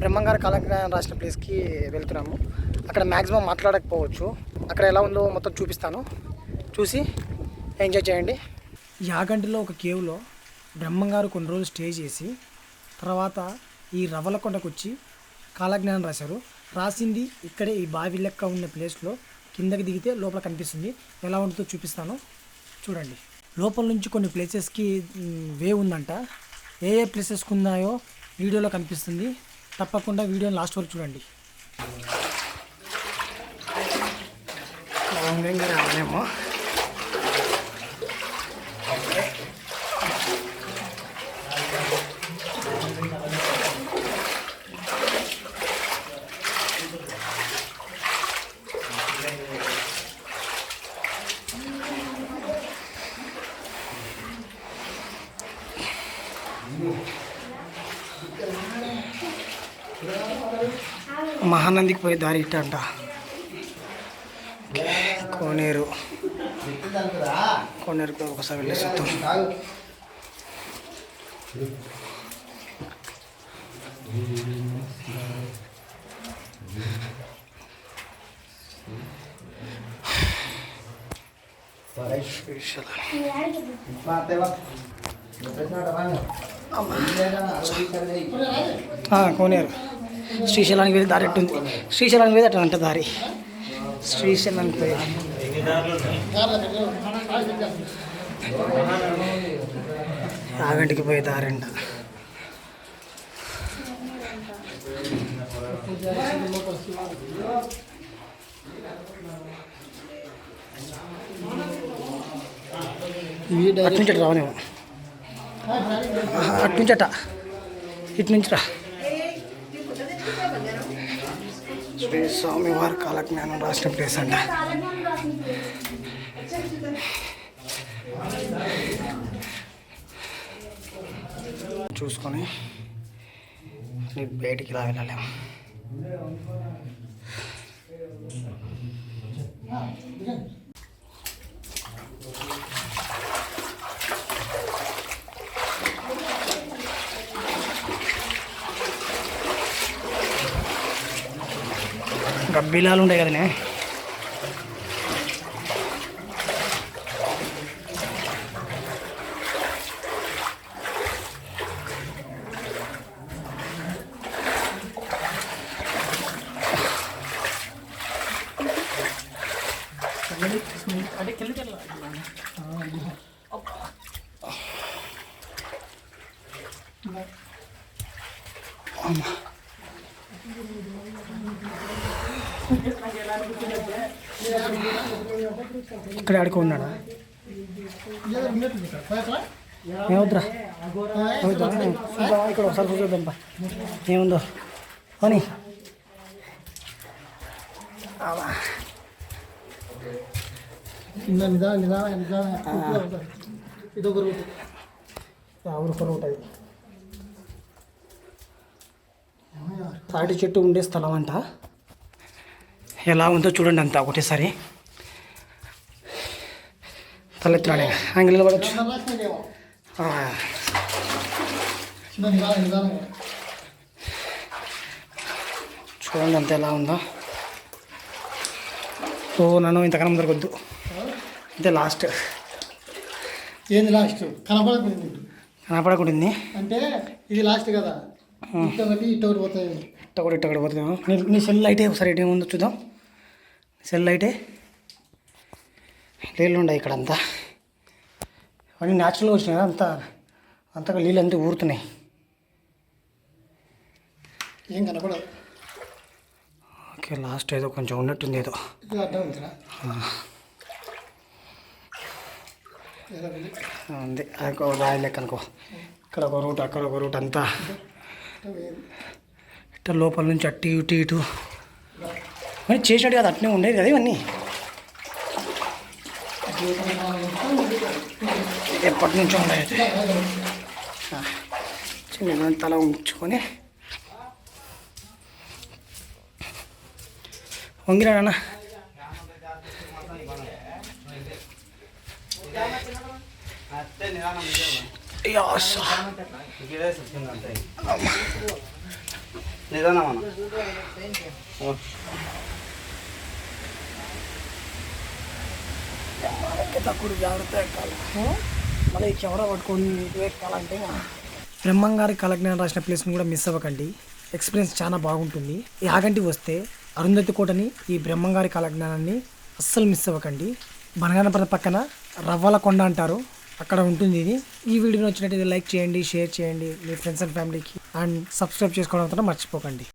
బ్రహ్మంగారు కాలజ్ఞానం రాసిన ప్లేస్కి వెళ్తున్నాము. అక్కడ మ్యాక్సిమం మాట్లాడకపోవచ్చు. అక్కడ ఎలా ఉందో మొత్తం చూపిస్తాను, చూసి ఎంజాయ్ చేయండి. యాగంటిలో ఒక కేవ్లో బ్రహ్మంగారు కొన్ని రోజులు స్టే చేసి తర్వాత ఈ రవ్వలకొండకు వచ్చి కాలజ్ఞానం రాశారు. రాసింది ఇక్కడే ఈ బావి లెక్క ఉన్న ప్లేస్లో. కిందకి దిగితే లోపల కనిపిస్తుంది. ఎలా ఉంటుందో చూపిస్తాను, చూడండి. లోపల నుంచి కొన్ని ప్లేసెస్కి వే ఉందంట. ఏ ఏ ప్లేసెస్కి ఉన్నాయో వీడియోలో కనిపిస్తుంది. తప్పకుండా వీడియోని లాస్ట్ వరకు చూడండి. రావనేమో మహానందికి పోయే దారి ఇట్ట అంట. కోనేరుకు ఒకసారి వెళ్ళేసి వస్తాం. కోనేరు శ్రీశైలానికి వెళ్ళి దారి ఎట్టుంది. శ్రీశైలానికి వెళ్ళి అట్లా అంట దారి. శ్రీశైలానికి పోయి యాగంటికి పోయే దారి అంట. అట్నుంచి అటు రావనేమో, అట్నుంచి అట, ఇటు నుంచి రా. శ్రీ స్వామివారి కాలజ్ఞానం రాసిన ప్లేస్ అంట. చూసుకొని బయటికి ఇలా వెళ్ళలేము. గబ్బిలాలు ఉంటాయి కదనే. ఇక్కడ ఆడుకో ఉన్నాడా? ఏమవుతురా ఇక్కడ ఒకసారి చూద్దాంపా ఏముందో అని. ఉంటుంది తాటి చెట్టు ఉండే స్థలం అంట. ఎలా ఉందో చూడండి అంతా ఒకటేసారి. తలెత్తున్నాడే యాంగిల్ పడవచ్చు. చూడండి అంత ఎలా ఉందో. సో నన్ను ఇంతకన్నా దొరకొద్దు. అంతే లాస్ట్. ఏంది లాస్ట్? కనపడకుంటుంది అంటే ఇది లాస్ట్ కదా. ఇట్టొకటి పోతాయి, ఇట్టొకటి పోతుంది. నీ సెల్ లైటే ఒకసారి ఎటు ఏముందో చూద్దాం. సెల్ లైటే నీళ్ళు ఉన్నాయి ఇక్కడ అంతా. అవన్నీ న్యాచురల్గా వచ్చినాయి కదా, అంతగా నీళ్ళు అంతా ఊరుతున్నాయి. ఏం కనపడదు. ఓకే లాస్ట్ ఏదో కొంచెం ఉన్నట్టుంది. ఏదో ఉంది రాయి లెక్క అనుకో. ఇక్కడ ఒక రూట్, అక్కడ ఒక రూట్, అంతా ఇట్లా లోపల నుంచి అట్టి ఇటు మరి చేసినట్టు కదా అట్నే ఉండేది కదా. ఇవన్నీ ఎప్పటి నుంచో ఉండేది. చిన్న తల ఉంచుకొని వంగిరాడన్నా. నిదానమన్న తక్కువ జాగ్రత్త ఎక్కాలి. మళ్ళీ ఈ కెమెరా పట్టుకొని ఇటు ఎక్కాలంటే బ్రహ్మంగారి కాలజ్ఞానం రాసిన ప్లేస్ని కూడా మిస్ అవ్వకండి. ఎక్స్పీరియన్స్ చాలా బాగుంటుంది. యాగంటి వస్తే అరుంధతి కోటని, ఈ బ్రహ్మంగారి కాలజ్ఞానాన్ని అస్సలు మిస్ అవ్వకండి. బనగానపల్లి పక్కన రవ్వల కొండ అంటారు, అక్కడ ఉంటుంది ఇది. ఈ వీడియో నచ్చినట్టయితే లైక్ చేయండి, షేర్ చేయండి మీ ఫ్రెండ్స్ అండ్ ఫ్యామిలీకి, అండ్ సబ్స్క్రైబ్ చేసుకోవడం మర్చిపోకండి.